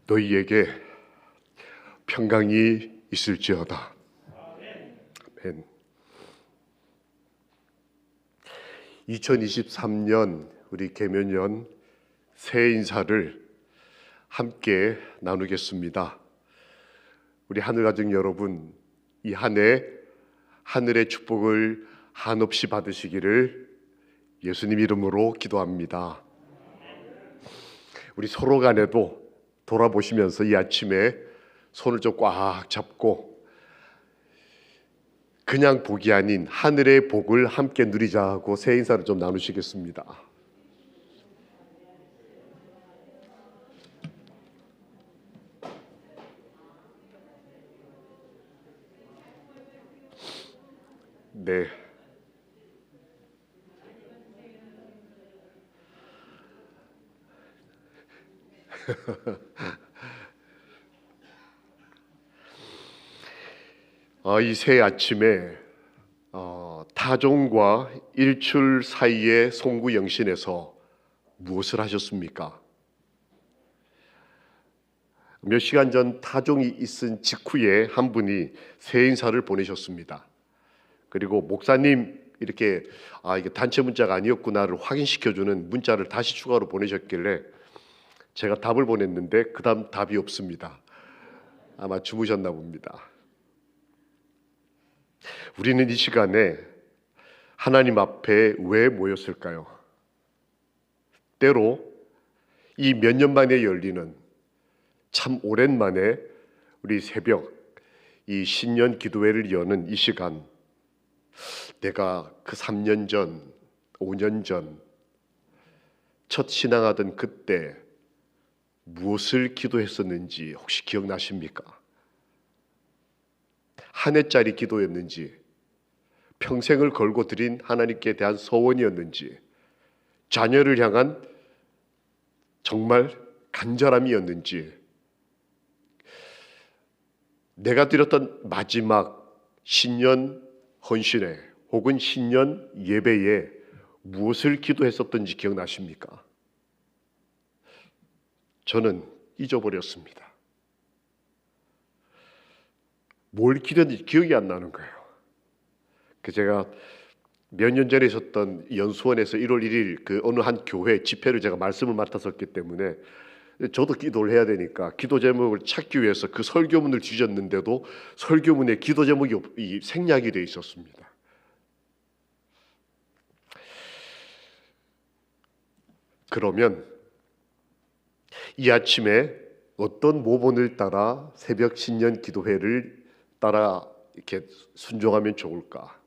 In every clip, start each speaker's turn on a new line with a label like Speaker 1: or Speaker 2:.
Speaker 1: 너희에게 평강이 있을지어다. 아멘. 2023년 우리 개면연 새해 인사를 함께 나누겠습니다. 우리 하늘가족 여러분, 이 한 해 하늘의 축복을 한없이 받으시기를 예수님 이름으로 기도합니다. 우리 서로 간에도 돌아보시면서 이 아침에 손을 좀 꽉 잡고 그냥 복이 아닌 하늘의 복을 함께 누리자고 새해 인사를 좀 나누시겠습니다. 네. 이 새 아침에 타종과 일출 사이의 송구 영신에서 무엇을 하셨습니까? 몇 시간 전 타종이 있은 직후에 한 분이 새해 인사를 보내셨습니다. 그리고 목사님 이렇게 이게 단체 문자가 아니었구나를 확인시켜주는 문자를 다시 추가로 보내셨길래 제가 답을 보냈는데 그 다음 답이 없습니다. 아마 주무셨나 봅니다. 우리는 이 시간에 하나님 앞에 왜 모였을까요? 때로 이 몇 년 만에 열리는 참 오랜만에 우리 새벽 이 신년 기도회를 여는 이 시간, 내가 그 3년 전, 5년 전 첫 신앙하던 그때 무엇을 기도했었는지 혹시 기억나십니까? 한 해짜리 기도였는지, 평생을 걸고 드린 하나님께 대한 소원이었는지, 자녀를 향한 정말 간절함이었는지, 내가 드렸던 마지막 신년 헌신회 혹은 신년 예배에 무엇을 기도했었던지 기억나십니까? 저는 잊어버렸습니다. 뭘 기도했는지 기억이 안 나는 거예요. 제가 몇 년 전에 있었던 연수원에서 1월 1일 그 어느 한 교회 집회를 제가 말씀을 맡았었기 때문에 저도 기도를 해야 되니까 기도 제목을 찾기 위해서 그 설교문을 뒤졌는데도 설교문에 기도 제목이 생략이 되어 있었습니다. 그러면 이 아침에 어떤 모본을 따라 새벽 신년 기도회를 따라 이렇게 순종하면 좋을까?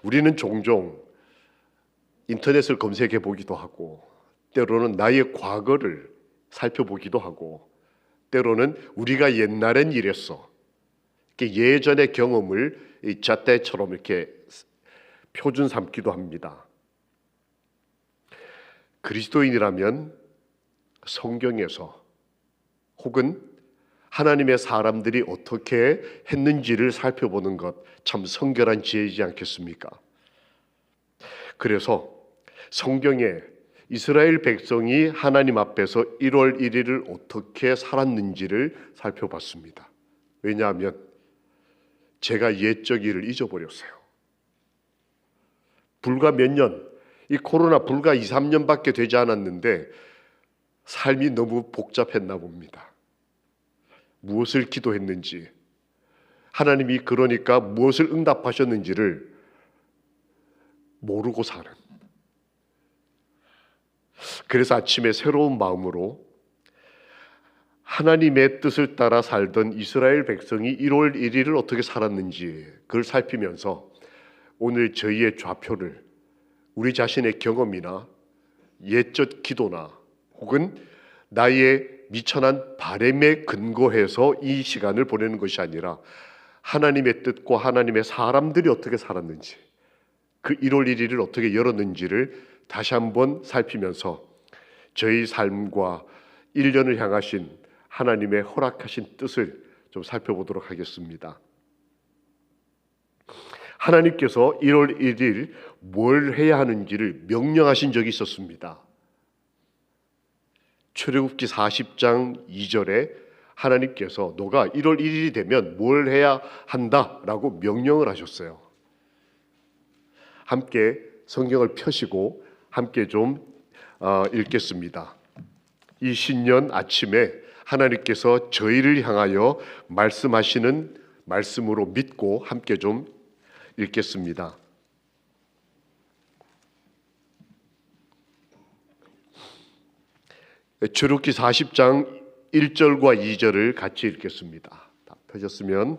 Speaker 1: 우리는 종종 인터넷을 검색해 보기도 하고, 때로는 나의 과거를 살펴보기도 하고, 때로는 우리가 옛날엔 이랬어, 예전의 경험을 잣대처럼 이렇게 표준 삼기도 합니다. 그리스도인이라면 성경에서 혹은 하나님의 사람들이 어떻게 했는지를 살펴보는 것 참 성결한 지혜이지 않겠습니까? 그래서 성경에 이스라엘 백성이 하나님 앞에서 1월 1일을 어떻게 살았는지를 살펴봤습니다. 왜냐하면 제가 옛적 일을 잊어버렸어요. 불과 몇 년, 이 코로나 불과 2, 3년밖에 되지 않았는데 삶이 너무 복잡했나 봅니다. 무엇을 기도했는지, 하나님이 그러니까 무엇을 응답하셨는지를 모르고 사는. 그래서 아침에 새로운 마음으로 하나님의 뜻을 따라 살던 이스라엘 백성이 1월 1일을 어떻게 살았는지 그걸 살피면서 오늘 저희의 좌표를 우리 자신의 경험이나 옛적 기도나 혹은 나의 미천한 바람에 근거해서 이 시간을 보내는 것이 아니라 하나님의 뜻과 하나님의 사람들이 어떻게 살았는지, 그 1월 1일을 어떻게 열었는지를 다시 한번 살피면서 저희 삶과 1년을 향하신 하나님의 허락하신 뜻을 좀 살펴보도록 하겠습니다. 하나님께서 1월 1일 뭘 해야 하는지를 명령하신 적이 있었습니다. 출애굽기 40장 2절에 하나님께서 너가 1월 1일이 되면 뭘 해야 한다라고 명령을 하셨어요. 함께 성경을 펴시고 함께 좀 읽겠습니다. 이 신년 아침에 하나님께서 저희를 향하여 말씀하시는 말씀으로 믿고 함께 좀 읽겠습니다. 출애굽기 40장 1절과 2절을 같이 읽겠습니다. 다 펴졌으면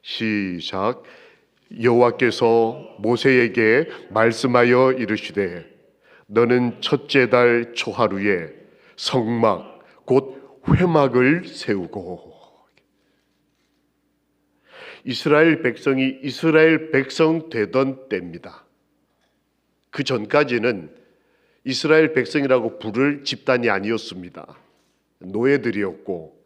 Speaker 1: 시작. 여호와께서 모세에게 말씀하여 이르시되 너는 첫째 달 초하루에 성막 곧 회막을 세우고. 이스라엘 백성이 이스라엘 백성 되던 때입니다. 그 전까지는 이스라엘 백성이라고 부를 집단이 아니었습니다. 노예들이었고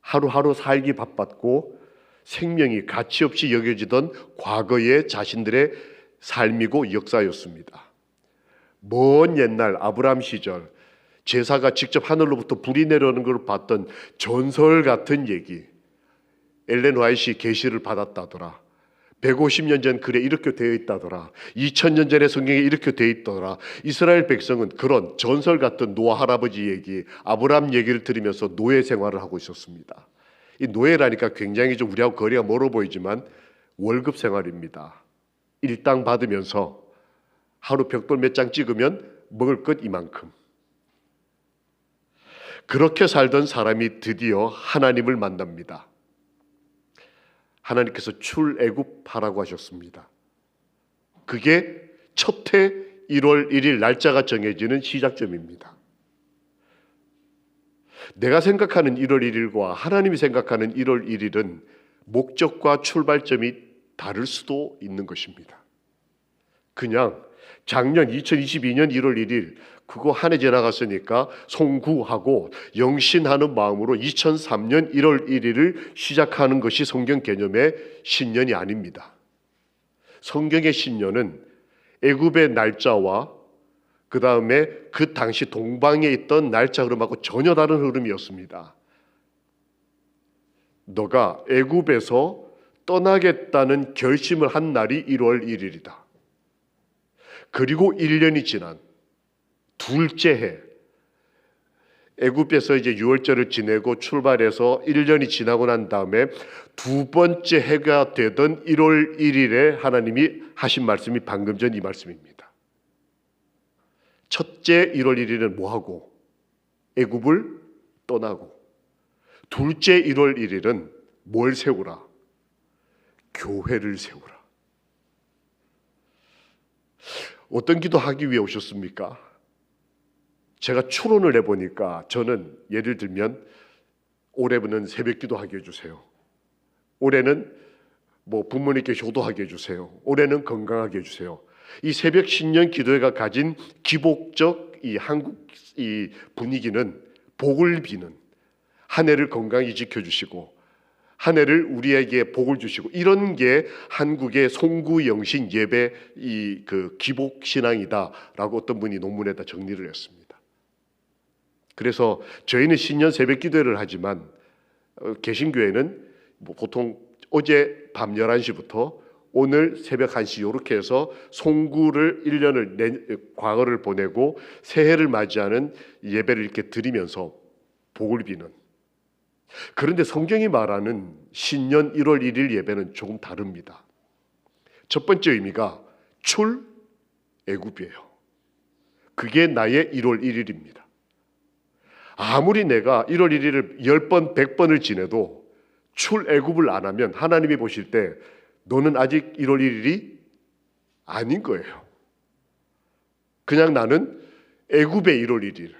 Speaker 1: 하루하루 살기 바빴고 생명이 가치없이 여겨지던 과거의 자신들의 삶이고 역사였습니다. 먼 옛날 아브라함 시절 제사가 직접 하늘로부터 불이 내려오는 걸 봤던 전설 같은 얘기. 엘렌 화이트이 계시를 받았다더라. 150년 전 글에 이렇게 되어 있다더라. 2000년 전에 성경에 이렇게 되어 있더라. 이스라엘 백성은 그런 전설 같은 노아 할아버지 얘기, 아브라함 얘기를 들으면서 노예 생활을 하고 있었습니다. 이 노예라니까 굉장히 좀 우리하고 거리가 멀어 보이지만 월급 생활입니다. 일당 받으면서 하루 벽돌 몇 장 찍으면 먹을 것 이만큼. 그렇게 살던 사람이 드디어 하나님을 만납니다. 하나님께서 출애굽하라고 하셨습니다. 그게 첫 해 1월 1일 날짜가 정해지는 시작점입니다. 내가 생각하는 1월 1일과 하나님이 생각하는 1월 1일은 목적과 출발점이 다를 수도 있는 것입니다. 그냥 작년 2022년 1월 1일 그거 한 해 지나갔으니까 송구하고 영신하는 마음으로 2003년 1월 1일을 시작하는 것이 성경 개념의 신년이 아닙니다. 성경의 신년은 애굽의 날짜와 그 다음에 그 당시 동방에 있던 날짜 흐름하고 전혀 다른 흐름이었습니다. 너가 애굽에서 떠나겠다는 결심을 한 날이 1월 1일이다. 그리고 1년이 지난 둘째 해, 애굽에서 이제 유월절을 지내고 출발해서 1년이 지나고 난 다음에 두 번째 해가 되던 1월 1일에 하나님이 하신 말씀이 방금 전 이 말씀입니다. 첫째 1월 1일은 뭐하고? 애굽을 떠나고. 둘째 1월 1일은 뭘 세우라? 교회를 세우라. 어떤 기도하기 위해 오셨습니까? 제가 추론을 해보니까 저는 예를 들면 올해는 새벽 기도하게 해주세요. 올해는 부모님께 효도하게 해주세요. 올해는 건강하게 해주세요. 이 새벽 신년 기도회가 가진 기복적 이 한국 이 분위기는 복을 비는, 한 해를 건강히 지켜주시고 한 해를 우리에게 복을 주시고, 이런 게 한국의 송구영신 예배 그 기복 신앙이다라고 어떤 분이 논문에다 정리를 했습니다. 그래서 저희는 신년 새벽 기도회를 하지만 개신교회는 보통 어제 밤 11시부터 오늘 새벽 1시 이렇게 해서 송구를 1년을 과거를 보내고 새해를 맞이하는 예배를 이렇게 드리면서 복을 비는. 그런데 성경이 말하는 신년 1월 1일 예배는 조금 다릅니다. 첫 번째 의미가 출애굽이에요. 그게 나의 1월 1일입니다. 아무리 내가 1월 1일을 10번, 100번을 지내도 출애굽을 안 하면 하나님이 보실 때 너는 아직 1월 1일이 아닌 거예요. 그냥 나는 애굽의 1월 1일,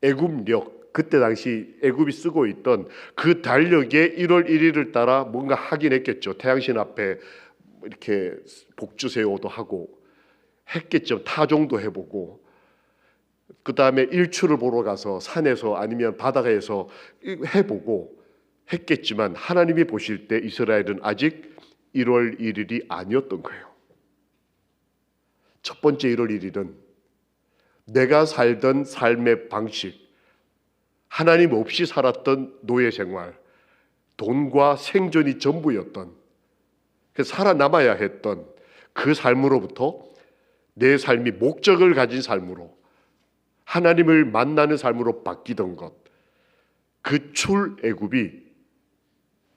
Speaker 1: 애굽력, 그때 당시 애굽이 쓰고 있던 그 달력의 1월 1일을 따라 뭔가 하긴 했겠죠. 태양신 앞에 이렇게 복주세요도 하고 했겠죠. 타종도 해보고, 그 다음에 일출을 보러 가서 산에서 아니면 바다에서 해보고 했겠지만 하나님이 보실 때 이스라엘은 아직 1월 1일이 아니었던 거예요. 첫 번째 1월 1일은 내가 살던 삶의 방식, 하나님 없이 살았던 노예 생활, 돈과 생존이 전부였던, 살아남아야 했던 그 삶으로부터 내 삶이 목적을 가진 삶으로, 하나님을 만나는 삶으로 바뀌던 것, 그 출애굽이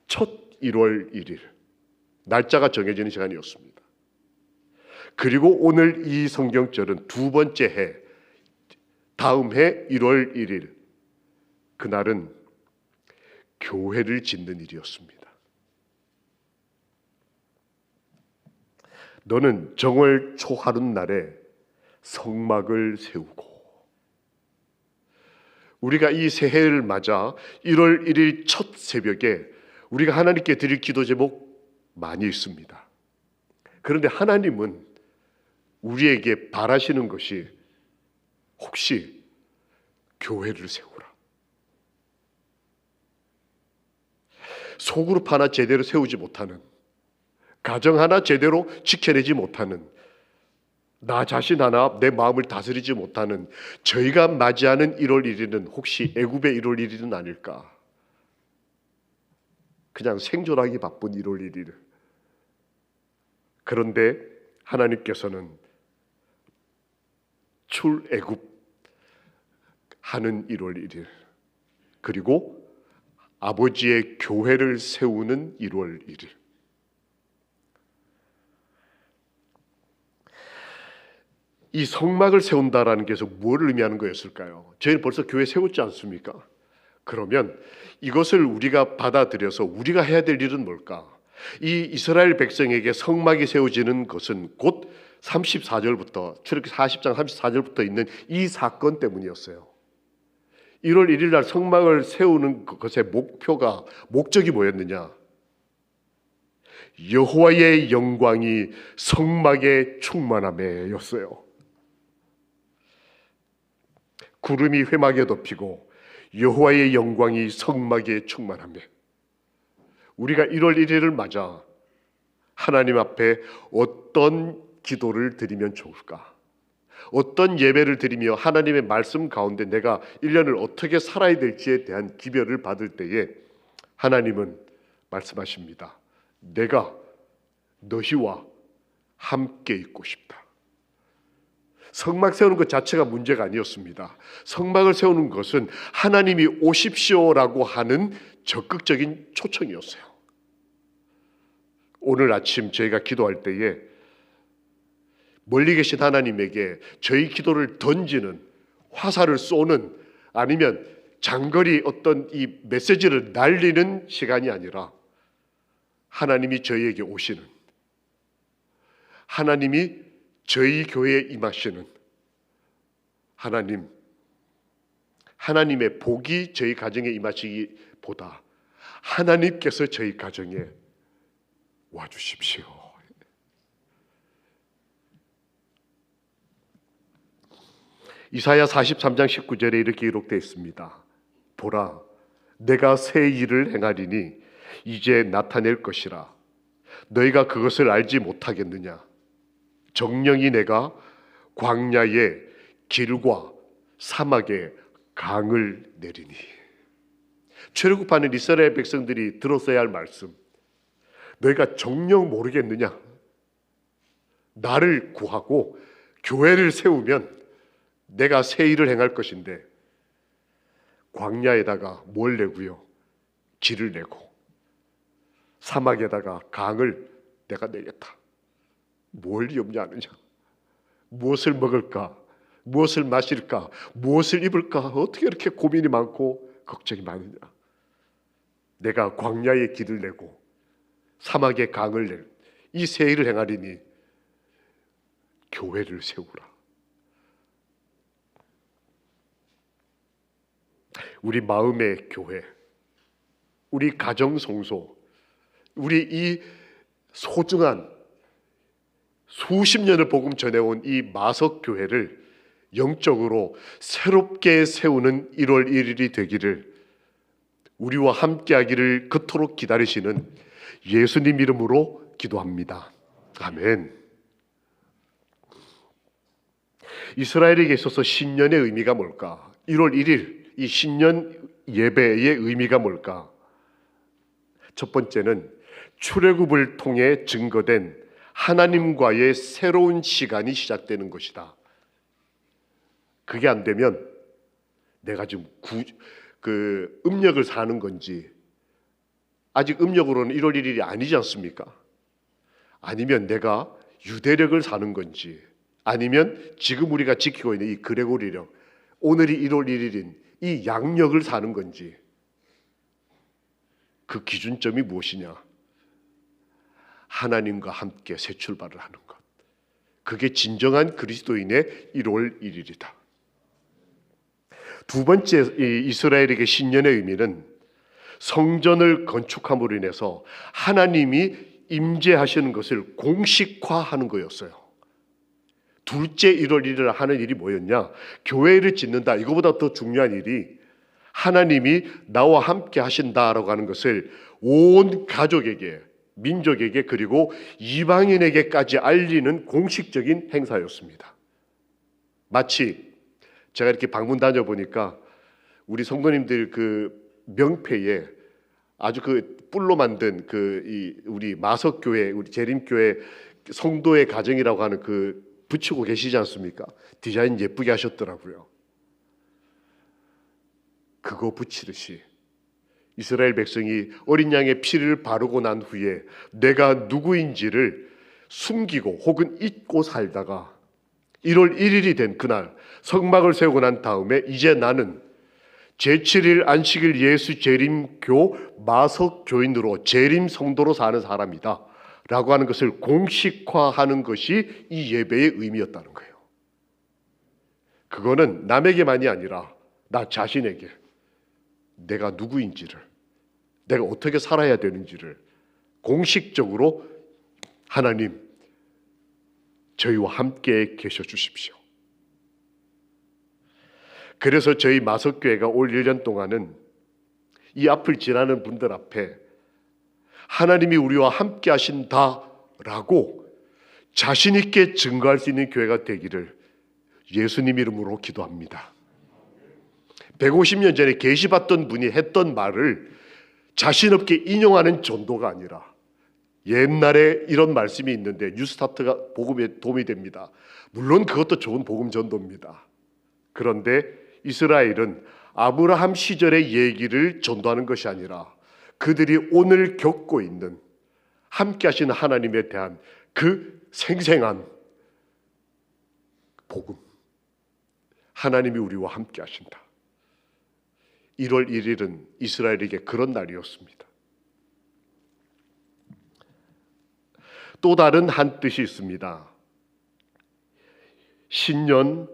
Speaker 1: 첫 1월 1일 날짜가 정해지는 시간이었습니다. 그리고 오늘 이 성경절은 두 번째 해, 다음 해 1월 1일, 그날은 교회를 짓는 일이었습니다. 너는 정월 초하룻날에 성막을 세우고, 우리가 이 새해를 맞아 1월 1일 첫 새벽에 우리가 하나님께 드릴 기도 제목 많이 있습니다. 그런데 하나님은 우리에게 바라시는 것이 혹시 교회를 세우라, 소그룹 하나 제대로 세우지 못하는, 가정 하나 제대로 지켜내지 못하는, 나 자신 하나 내 마음을 다스리지 못하는 저희가 맞이하는 1월 1일은 혹시 애굽의 1월 1일은 아닐까? 그냥 생존하기 바쁜 1월 1일. 그런데 하나님께서는 출애굽 하는 1월 1일, 그리고 아버지의 교회를 세우는 1월 1일. 이 성막을 세운다라는 것은 무엇을 의미하는 거였을까요? 저희는 벌써 교회 세웠지 않습니까? 그러면 이것을 우리가 받아들여서 우리가 해야 될 일은 뭘까? 이 이스라엘 백성에게 성막이 세워지는 것은 곧 34절부터, 출애굽기 40장 34절부터 있는 이 사건 때문이었어요. 1월 1일 날 성막을 세우는 것의 목적이 뭐였느냐? 여호와의 영광이 성막에 충만함에였어요. 구름이 회막에 덮이고 여호와의 영광이 성막에 충만함에, 우리가 1월 1일을 맞아 하나님 앞에 어떤 기도를 드리면 좋을까? 어떤 예배를 드리며 하나님의 말씀 가운데 내가 1년을 어떻게 살아야 될지에 대한 기별을 받을 때에 하나님은 말씀하십니다. 내가 너희와 함께 있고 싶다. 성막 세우는 것 자체가 문제가 아니었습니다. 성막을 세우는 것은 하나님이 오십시오라고 하는 적극적인 초청이었어요. 오늘 아침 저희가 기도할 때에 멀리 계신 하나님에게 저희 기도를 던지는, 화살을 쏘는, 아니면 장거리 어떤 이 메시지를 날리는 시간이 아니라 하나님이 저희에게 오시는, 하나님이 저희 교회에 임하시는, 하나님의 복이 저희 가정에 임하시기보다 하나님께서 저희 가정에 와주십시오. 이사야 43장 19절에 이렇게 기록되어 있습니다. 보라, 내가 새 일을 행하리니 이제 나타낼 것이라. 너희가 그것을 알지 못하겠느냐? 정령이 내가 광야에 길과 사막에 강을 내리니. 출애굽하는 이스라엘 백성들이 들었어야 할 말씀, 너희가 정령 모르겠느냐? 나를 구하고 교회를 세우면 내가 새 일을 행할 것인데, 광야에다가 뭘 내고요? 길을 내고, 사막에다가 강을 내가 내겠다. 뭘 염려하느냐? 무엇을 먹을까? 무엇을 마실까? 무엇을 입을까? 어떻게 이렇게 고민이 많고 걱정이 많으냐? 내가 광야에 길을 내고 사막에 강을 낼 이 새 일을 행하리니 교회를 세우라. 우리 마음의 교회, 우리 가정 성소, 우리 이 소중한 수십 년을 복음 전해온 이 마석 교회를 영적으로 새롭게 세우는 1월 1일이 되기를, 우리와 함께하기를 그토록 기다리시는 예수님 이름으로 기도합니다. 아멘. 이스라엘에게 있어서 신년의 의미가 뭘까? 1월 1일 이 신년 예배의 의미가 뭘까? 첫 번째는 출애굽을 통해 증거된 하나님과의 새로운 시간이 시작되는 것이다. 그게 안 되면 내가 지금 음력을 사는 건지, 아직 음력으로는 1월 1일이 아니지 않습니까? 아니면 내가 유대력을 사는 건지, 아니면 지금 우리가 지키고 있는 이 그레고리력, 오늘이 1월 1일인 이 양력을 사는 건지, 그 기준점이 무엇이냐? 하나님과 함께 새 출발을 하는 것. 그게 진정한 그리스도인의 1월 1일이다. 두 번째, 이스라엘에게 신년의 의미는 성전을 건축함으로 인해서 하나님이 임재하시는 것을 공식화하는 거였어요. 둘째 1월 1일을 하는 일이 뭐였냐? 교회를 짓는다. 이거보다 더 중요한 일이 하나님이 나와 함께 하신다라고 하는 것을 온 가족에게, 민족에게, 그리고 이방인에게까지 알리는 공식적인 행사였습니다. 마치 제가 이렇게 방문 다녀보니까 우리 성도님들 그 명패에 아주 그 뿔로 만든 우리 마석교회, 우리 재림교회 성도의 가정이라고 하는 그 붙이고 계시지 않습니까? 디자인 예쁘게 하셨더라고요. 그거 붙이듯이 이스라엘 백성이 어린 양의 피를 바르고 난 후에 내가 누구인지를 숨기고 혹은 잊고 살다가 1월 1일이 된 그날 성막을 세우고 난 다음에 이제 나는 제7일 안식일 예수 재림교 마석교인으로 재림 성도로 사는 사람이다 라고 하는 것을 공식화하는 것이 이 예배의 의미였다는 거예요. 그거는 남에게만이 아니라 나 자신에게 내가 누구인지를, 내가 어떻게 살아야 되는지를 공식적으로 하나님 저희와 함께 계셔 주십시오. 그래서 저희 마석교회가 올 1년 동안은 이 앞을 지나는 분들 앞에 하나님이 우리와 함께 하신다라고 자신 있게 증거할 수 있는 교회가 되기를 예수님 이름으로 기도합니다. 150년 전에 계시받던 분이 했던 말을 자신 없게 인용하는 전도가 아니라, 옛날에 이런 말씀이 있는데 뉴스타트가 복음에 도움이 됩니다. 물론 그것도 좋은 복음 전도입니다. 그런데 이스라엘은 아브라함 시절의 얘기를 전도하는 것이 아니라 그들이 오늘 겪고 있는 함께 하시는 하나님에 대한 그 생생한 복음, 하나님이 우리와 함께 하신다. 1월 1일은 이스라엘에게 그런 날이었습니다. 또 다른 한 뜻이 있습니다. 신년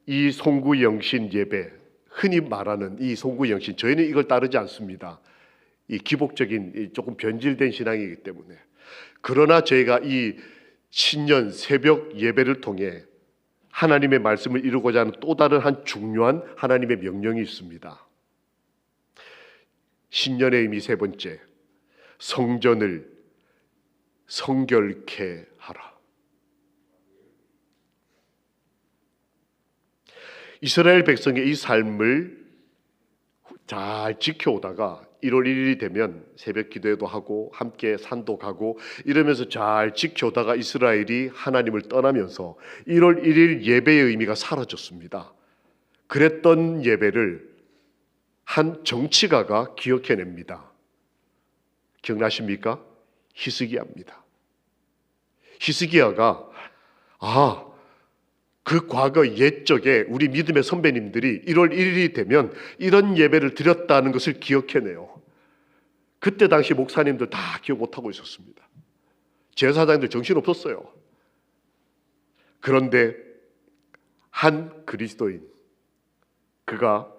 Speaker 1: 이 송구영신 예배, 흔히 말하는 이 송구영신, 저희는 이걸 따르지 않습니다. 이 기복적인 조금 변질된 신앙이기 때문에. 그러나 저희가 이 신년 새벽 예배를 통해 하나님의 말씀을 이루고자 하는 또 다른 한 중요한 하나님의 명령이 있습니다. 신년의 의미 세 번째, 성전을 성결케 하라. 이스라엘 백성의 이 삶을 잘 지켜오다가 1월 1일이 되면 새벽 기도회도 하고 함께 산도 가고 이러면서 잘 지켜오다가 이스라엘이 하나님을 떠나면서 1월 1일 예배의 의미가 사라졌습니다. 그랬던 예배를 한 정치가가 기억해냅니다. 기억나십니까? 히스기야입니다. 히스기야가 그 과거 옛적에 우리 믿음의 선배님들이 1월 1일이 되면 이런 예배를 드렸다는 것을 기억해내요. 그때 당시 목사님들 다 기억 못하고 있었습니다. 제사장들 정신없었어요. 그런데 한 그리스도인, 그가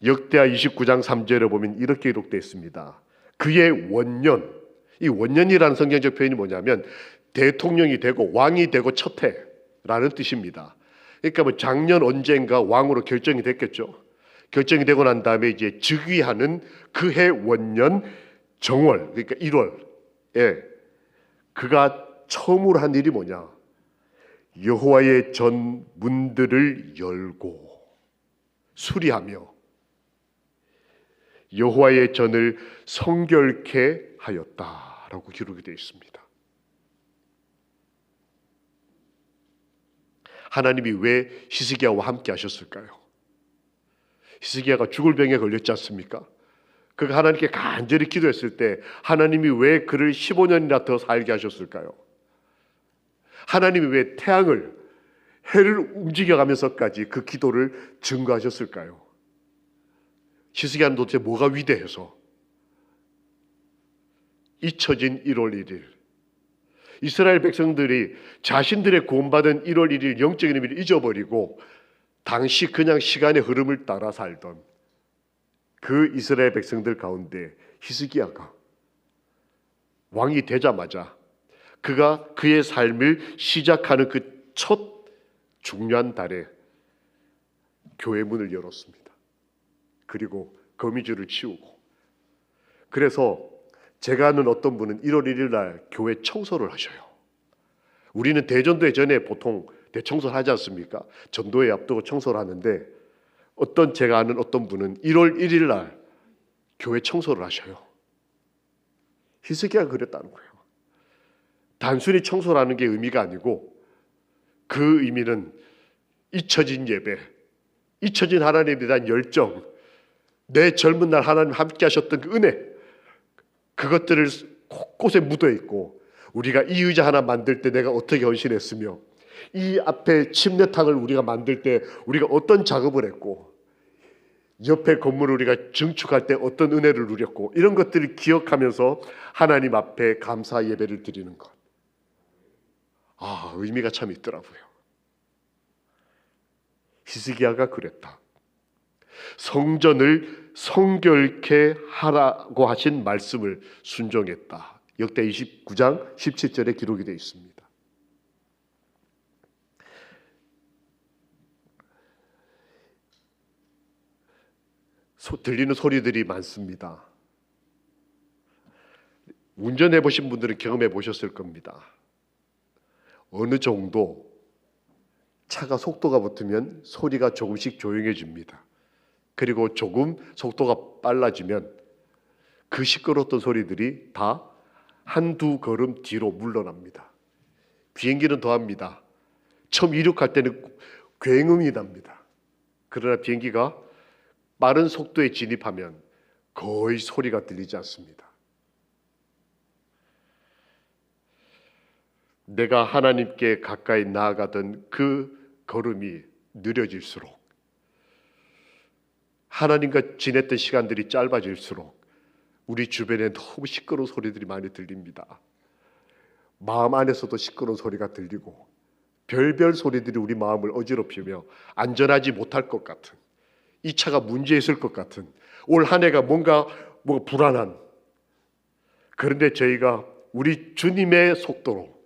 Speaker 1: 역대하 29장 3절에 보면 이렇게 기록되어 있습니다. 그의 원년, 이 원년이라는 성경적 표현이 뭐냐면 대통령이 되고 왕이 되고 첫 해라는 뜻입니다. 그러니까 뭐 작년 언젠가 왕으로 결정이 됐겠죠. 결정이 되고 난 다음에 이제 즉위하는 그해 원년 정월, 그러니까 1월에 그가 처음으로 한 일이 뭐냐? 여호와의 전 문들을 열고 수리하며 여호와의 전을 성결케 하였다라고 기록이 되어 있습니다. 하나님이 왜 히스기야와 함께 하셨을까요? 히스기야가 죽을 병에 걸렸지 않습니까? 그가 하나님께 간절히 기도했을 때 하나님이 왜 그를 15년이나 더 살게 하셨을까요? 하나님이 왜 태양을 해를 움직여가면서까지 그 기도를 증거하셨을까요? 히스기야는 도대체 뭐가 위대해서 잊혀진 1월 1일 이스라엘 백성들이 자신들의 구원받은 1월 1일 영적인 의미를 잊어버리고 당시 그냥 시간의 흐름을 따라 살던 그 이스라엘 백성들 가운데 히스기야가 왕이 되자마자 그가 그의 삶을 시작하는 그 첫 중요한 달에 교회 문을 열었습니다. 그리고 거미줄을 치우고, 그래서 제가 아는 어떤 분은 1월 1일 날 교회 청소를 하셔요. 우리는 대전도회 전에 보통 대청소를 하지 않습니까? 전도회 앞두고 청소를 하는데 제가 아는 어떤 분은 1월 1일 날 교회 청소를 하셔요. 히스기야가 그랬다는 거예요. 단순히 청소를 하는 게 의미가 아니고 그 의미는 잊혀진 예배, 잊혀진 하나님에 대한 열정, 내 젊은 날 하나님 함께 하셨던 그 은혜, 그것들을 곳곳에 묻어 있고, 우리가 이 의자 하나 만들 때 내가 어떻게 헌신했으며, 이 앞에 침례탕을 우리가 만들 때 우리가 어떤 작업을 했고, 옆에 건물을 우리가 증축할 때 어떤 은혜를 누렸고, 이런 것들을 기억하면서 하나님 앞에 감사 예배를 드리는 것. 의미가 참 있더라고요. 히스기야가 그랬다. 성전을 성결케 하라고 하신 말씀을 순종했다. 역대 29장 17절에 기록이 되어 있습니다. 들리는 소리들이 많습니다. 운전해 보신 분들은 경험해 보셨을 겁니다. 어느 정도 차가 속도가 붙으면 소리가 조금씩 조용해집니다. 그리고 조금 속도가 빨라지면 그 시끄러웠던 소리들이 다 한두 걸음 뒤로 물러납니다. 비행기는 더합니다. 처음 이륙할 때는 굉음이 납니다. 그러나 비행기가 빠른 속도에 진입하면 거의 소리가 들리지 않습니다. 내가 하나님께 가까이 나아가던 그 걸음이 느려질수록, 하나님과 지냈던 시간들이 짧아질수록 우리 주변에 너무 시끄러운 소리들이 많이 들립니다. 마음 안에서도 시끄러운 소리가 들리고 별별 소리들이 우리 마음을 어지럽히며 안전하지 못할 것 같은, 이 차가 문제 있을 것 같은, 올 한 해가 뭔가 불안한, 그런데 저희가 우리 주님의 속도로,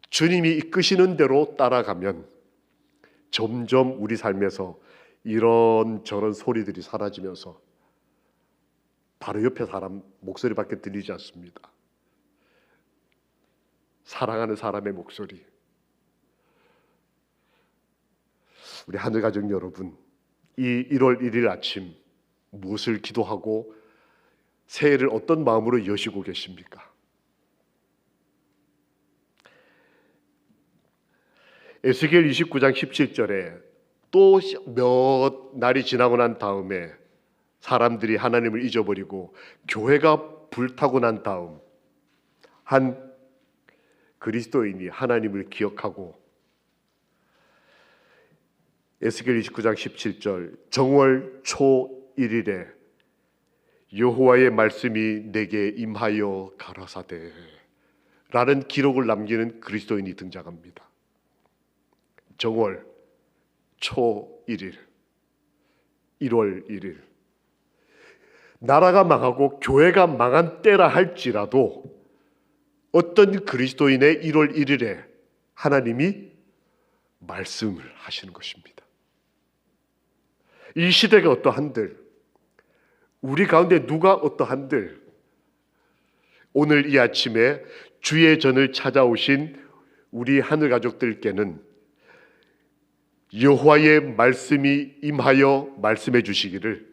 Speaker 1: 주님이 이끄시는 대로 따라가면 점점 우리 삶에서 이런저런 소리들이 사라지면서 바로 옆에 사람 목소리밖에 들리지 않습니다. 사랑하는 사람의 목소리. 우리 하늘가족 여러분, 이 1월 1일 아침 무엇을 기도하고 새해를 어떤 마음으로 여시고 계십니까? 에스겔 29장 17절에 또 몇 날이 지나고 난 다음에 사람들이 하나님을 잊어버리고 교회가 불타고 난 다음 한 그리스도인이 하나님을 기억하고, 에스겔 29장 17절 정월 초 1일에 여호와의 말씀이 내게 임하여 가라사대 라는 기록을 남기는 그리스도인이 등장합니다. 정월 초 1일, 1월 1일, 나라가 망하고 교회가 망한 때라 할지라도 어떤 그리스도인의 1월 1일에 하나님이 말씀을 하시는 것입니다. 이 시대가 어떠한들, 우리 가운데 누가 어떠한들, 오늘 이 아침에 주의 전을 찾아오신 우리 하늘 가족들께는 여호와의 말씀이 임하여 말씀해 주시기를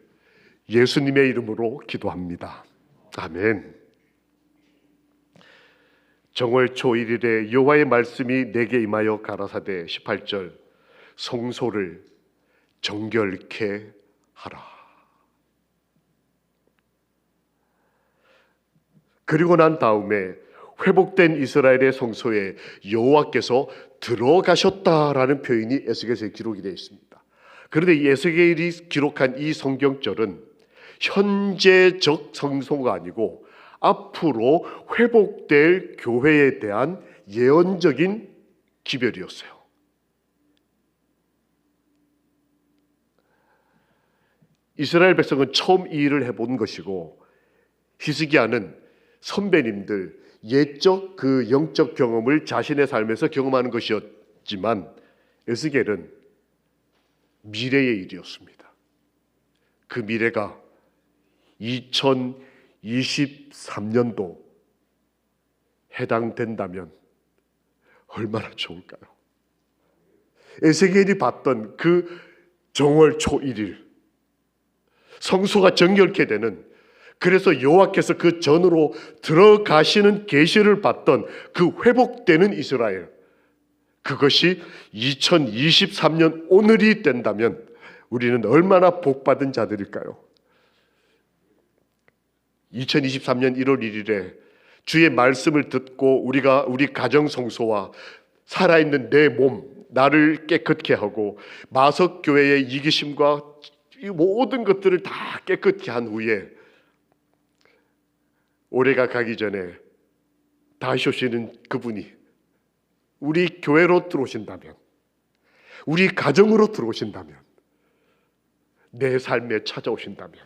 Speaker 1: 예수님의 이름으로 기도합니다. 아멘. 정월 초 1일에 여호와의 말씀이 내게 임하여 가라사대 18절 성소를 정결케 하라. 그리고 난 다음에 회복된 이스라엘의 성소에 여호와께서 들어가셨다라는 표현이 에스겔서에 기록이 되어 있습니다. 그런데 이 에스겔이 기록한 이 성경절은 현재적 성소가 아니고 앞으로 회복될 교회에 대한 예언적인 기별이었어요. 이스라엘 백성은 처음 이 일을 해본 것이고 히스기야는 선배님들 옛적 그 영적 경험을 자신의 삶에서 경험하는 것이었지만 에스겔은 미래의 일이었습니다. 그 미래가 2023년도 해당된다면 얼마나 좋을까요? 에스겔이 봤던 그 정월 초 1일 성소가 정결케 되는, 그래서 여호와께서 그 전으로 들어가시는 계시를 봤던 그 회복되는 이스라엘, 그것이 2023년 오늘이 된다면 우리는 얼마나 복받은 자들일까요? 2023년 1월 1일에 주의 말씀을 듣고 우리 가정 성소와 살아있는 내 몸, 나를 깨끗게 하고 마석교회의 이기심과 이 모든 것들을 다 깨끗게 한 후에 올해가 가기 전에 다시 오시는 그분이 우리 교회로 들어오신다면, 우리 가정으로 들어오신다면, 내 삶에 찾아오신다면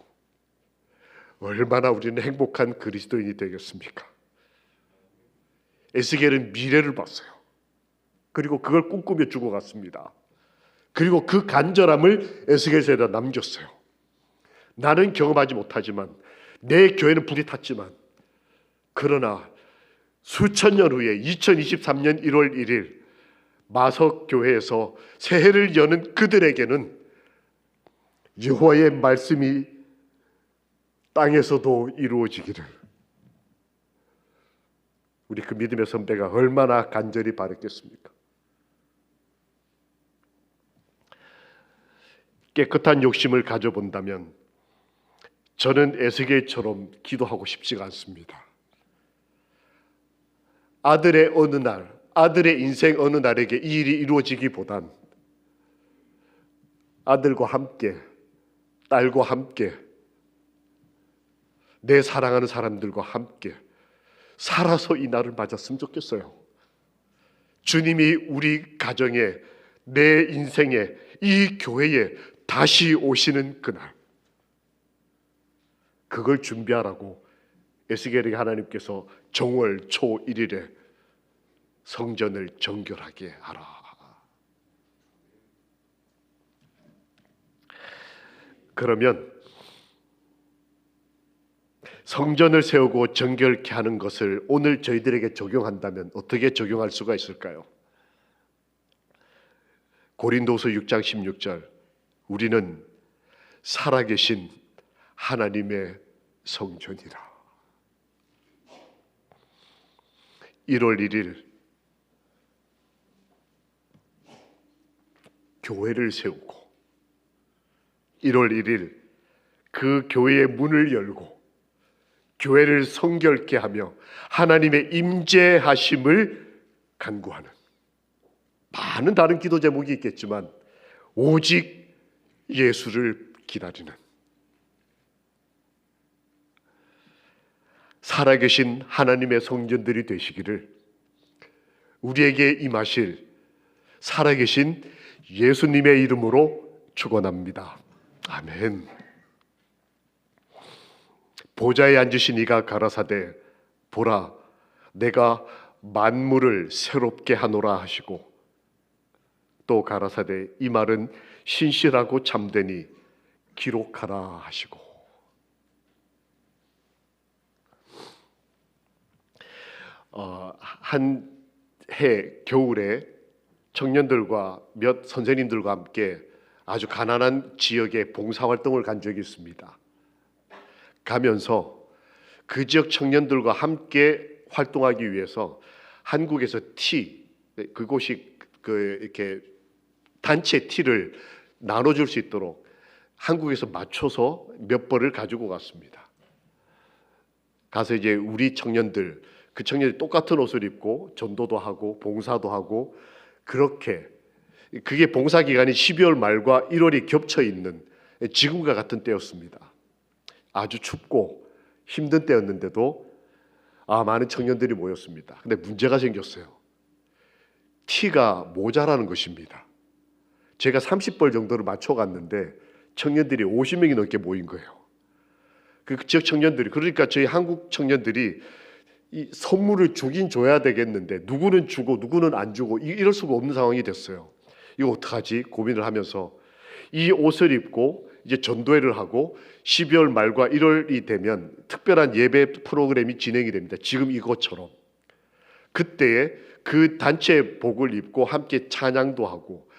Speaker 1: 얼마나 우리는 행복한 그리스도인이 되겠습니까? 에스겔은 미래를 봤어요. 그리고 그걸 꿈꾸며 죽어갔습니다. 그리고 그 간절함을 에스겔서에다 남겼어요. 나는 경험하지 못하지만, 내 교회는 불이 탔지만, 그러나 수천 년 후에 2023년 1월 1일 마석교회에서 새해를 여는 그들에게는 여호와의 말씀이 땅에서도 이루어지기를 우리 그 믿음의 선배가 얼마나 간절히 바랬겠습니까? 깨끗한 욕심을 가져본다면 저는 에스겔처럼 기도하고 싶지가 않습니다. 아들의 어느 날, 아들의 인생 어느 날에게 이 일이 이루어지기보단 아들과 함께, 딸과 함께, 내 사랑하는 사람들과 함께 살아서 이 날을 맞았으면 좋겠어요. 주님이 우리 가정에, 내 인생에, 이 교회에 다시 오시는 그날, 그걸 준비하라고 에스겔에게 하나님께서 정월 초 1일에 성전을 정결하게 하라. 그러면 성전을 세우고 정결케 하는 것을 오늘 저희들에게 적용한다면 어떻게 적용할 수가 있을까요? 고린도서 6장 16절, 우리는 살아계신 하나님의 성전이라. 1월 1일 교회를 세우고 1월 1일 그 교회의 문을 열고 교회를 성결케 하며 하나님의 임재하심을 간구하는, 많은 다른 기도 제목이 있겠지만 오직 예수를 기다리는, 살아계신 하나님의 성전들이 되시기를 우리에게 임하실 살아계신 예수님의 이름으로 축원합니다. 아멘. 보좌에 앉으신 이가 가라사대 보라 내가 만물을 새롭게 하노라 하시고, 또 가라사대 이 말은 신실하고 참되니 기록하라 하시고. 한 해 겨울에 청년들과 몇 선생님들과 함께 아주 가난한 지역에 봉사활동을 간 적이 있습니다. 가면서 그 지역 청년들과 함께 활동하기 위해서 한국에서 그곳이 이렇게 단체 티를 나눠줄 수 있도록 한국에서 맞춰서 몇 벌을 가지고 갔습니다. 가서 이제 우리 청년들, 그 청년들이 똑같은 옷을 입고 전도도 하고 봉사도 하고, 그렇게 그게 봉사 기간이 12월 말과 1월이 겹쳐 있는 지금과 같은 때였습니다. 아주 춥고 힘든 때였는데도 많은 청년들이 모였습니다. 근데 문제가 생겼어요. 티가 모자라는 것입니다. 제가 30벌 정도를 맞춰 갔는데 청년들이 50명이 넘게 모인 거예요. 그 지역 청년들이, 그러니까 저희 한국 청년들이 이 선물을 주긴 줘야 되겠는데 누구는 주고 누구는 안 주고 이럴 수가 없는 상황이 됐어요. 이거 어떡하지 고민을 하면서 이 옷을 입고 이제 전도회를 하고 12월 말과 1월이 되면 특별한 예배 프로그램이 진행이 됩니다. 지금 이것처럼. 그때에 그 단체복을 입고 함께 찬양도 하고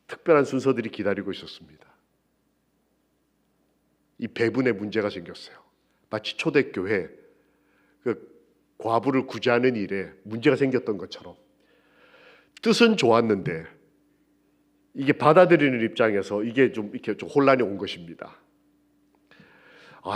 Speaker 1: 특별한 순서들이 기다리고 있었습니다. 이 배분의 문제가 생겼어요. 마치 초대교회 그 과부를 구제하는 일에 문제가 생겼던 것처럼. 뜻은 좋았는데 이게 받아들이는 입장에서 이게 좀 이렇게 좀 혼란이 온 것입니다.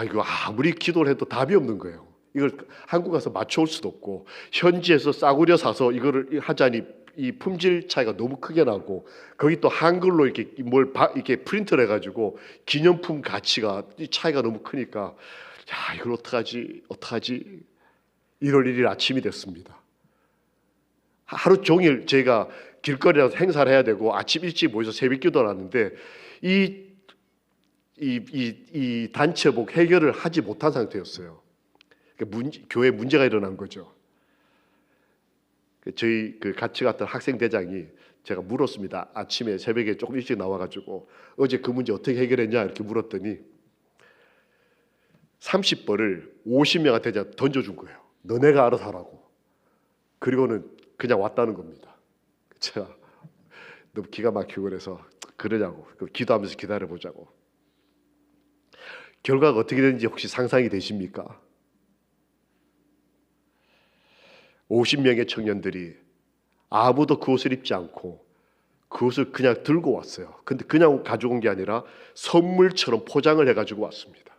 Speaker 1: 이거 아무리 기도를 해도 답이 없는 거예요. 이걸 한국 가서 맞춰올 수도 없고 현지에서 싸구려 사서 이거를 하자니 이 품질 차이가 너무 크게 나고, 거기 또 한글로 이렇게 이렇게 프린트를 해가지고 기념품 가치가 차이가 너무 크니까 이걸 어떡하지 1월 1일 아침이 됐습니다. 하루 종일 제가 길거리에서 행사를 해야 되고 아침 일찍 모여서 새벽 기도를 하는데 이 단체복 해결을 하지 못한 상태였어요. 교회에 문제가 일어난 거죠. 저희 같이 갔던 학생 대장이 제가 물었습니다. 아침에 새벽에 조금 일찍 나와가지고 어제 그 문제 어떻게 해결했냐 이렇게 물었더니 30벌을 50명한테 던져준 거예요. 너네가 알아서 하라고. 그리고는 그냥 왔다는 겁니다. 제가 너무 기가 막히고 그래서 그러냐고, 기도하면서 기다려보자고. 결과가 어떻게 되는지 혹시 상상이 되십니까? 50명의 청년들이 아무도 그 옷을 입지 않고 그 옷을 그냥 들고 왔어요. 근데 그냥 가져온 게 아니라 선물처럼 포장을 해가지고 왔습니다.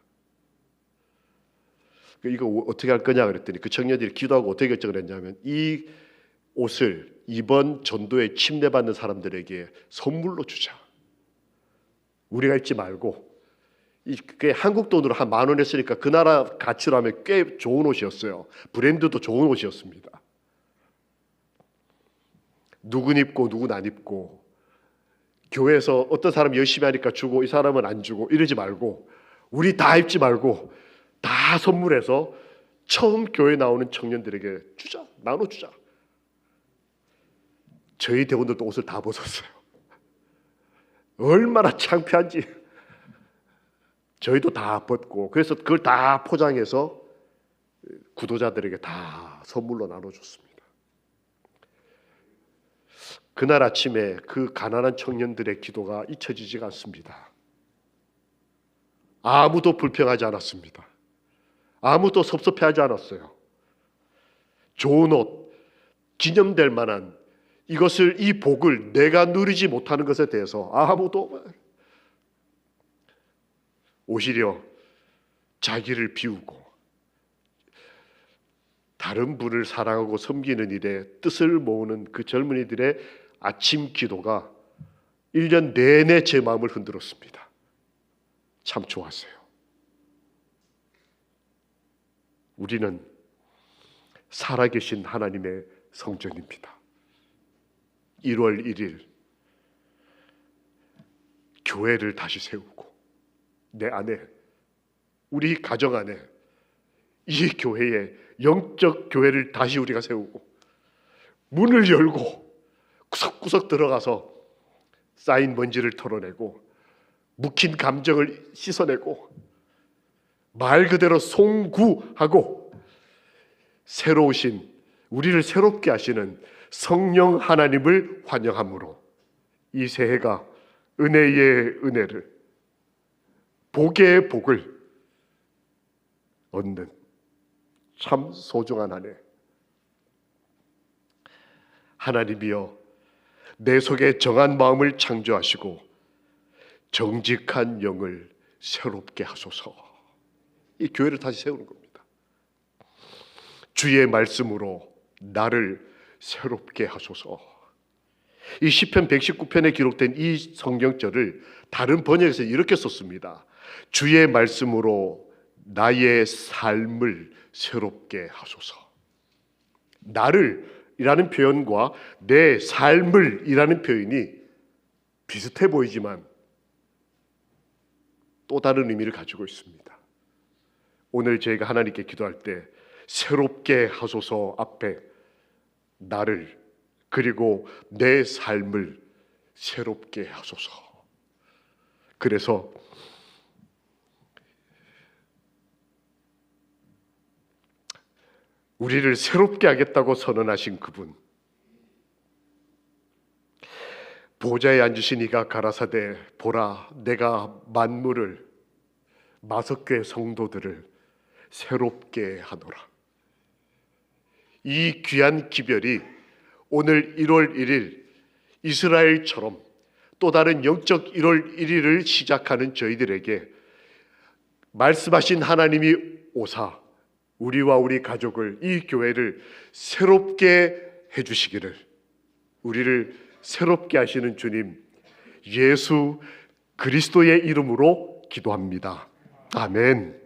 Speaker 1: 이거 어떻게 할 거냐 그랬더니 그 청년들이 기도하고 어떻게 결정을 했냐면 이 옷을 이번 전도에 침례받는 사람들에게 선물로 주자. 우리가 입지 말고. 그게 한국 돈으로 한 10,000원 했으니까 그 나라 가치로 하면 꽤 좋은 옷이었어요. 브랜드도 좋은 옷이었습니다. 누군 입고 누군 안 입고, 교회에서 어떤 사람 열심히 하니까 주고 이 사람은 안 주고 이러지 말고 우리 다 입지 말고 다 선물해서 처음 교회 나오는 청년들에게 주자, 나눠주자. 저희 대원들도 옷을 다 벗었어요. 얼마나 창피한지. 저희도 다 벗고, 그래서 그걸 다 포장해서 구도자들에게 다 선물로 나눠줬습니다. 그날 아침에 그 가난한 청년들의 기도가 잊혀지지가 않습니다. 아무도 불평하지 않았습니다. 아무도 섭섭해하지 않았어요. 좋은 옷, 기념될 만한 이것을, 이 복을 내가 누리지 못하는 것에 대해서 아무도, 오히려 자기를 비우고 다른 분을 사랑하고 섬기는 일에 뜻을 모으는 그 젊은이들의 아침 기도가 1년 내내 제 마음을 흔들었습니다. 참 좋았어요. 우리는 살아계신 하나님의 성전입니다. 1월 1일 교회를 다시 세우고 내 안에, 우리 가정 안에 이 교회에 영적 교회를 다시 우리가 세우고 문을 열고 구석구석 들어가서 쌓인 먼지를 털어내고 묵힌 감정을 씻어내고 말 그대로 송구하고 새로 오신, 우리를 새롭게 하시는 성령 하나님을 환영함으로 이 새해가 은혜의 은혜를, 복의 복을 얻는 참 소중한 한 해. 하나님이여, 내 속에 정한 마음을 창조하시고 정직한 영을 새롭게 하소서. 이 교회를 다시 세우는 겁니다. 주의 말씀으로 나를 새롭게 하소서. 이 시편 119편에 기록된 이 성경절을 다른 번역에서 이렇게 썼습니다. 주의 말씀으로 나의 삶을 새롭게 하소서. 나를 이라는 표현과 내 삶을 이라는 표현이 비슷해 보이지만 또 다른 의미를 가지고 있습니다. 오늘 저희가 하나님께 기도할 때 새롭게 하소서 앞에 나를, 그리고 내 삶을 새롭게 하소서. 그래서 우리를 새롭게 하겠다고 선언하신 그분, 보좌에 앉으신 이가 가라사대 보라, 내가 만물을, 마석교회 성도들을 새롭게 하노라. 이 귀한 기별이 오늘 1월 1일 이스라엘처럼 또 다른 영적 1월 1일을 시작하는 저희들에게 말씀하신 하나님이 오사 우리와 우리 가족을, 이 교회를 새롭게 해주시기를, 우리를 새롭게 하시는 주님 예수 그리스도의 이름으로 기도합니다. 아멘.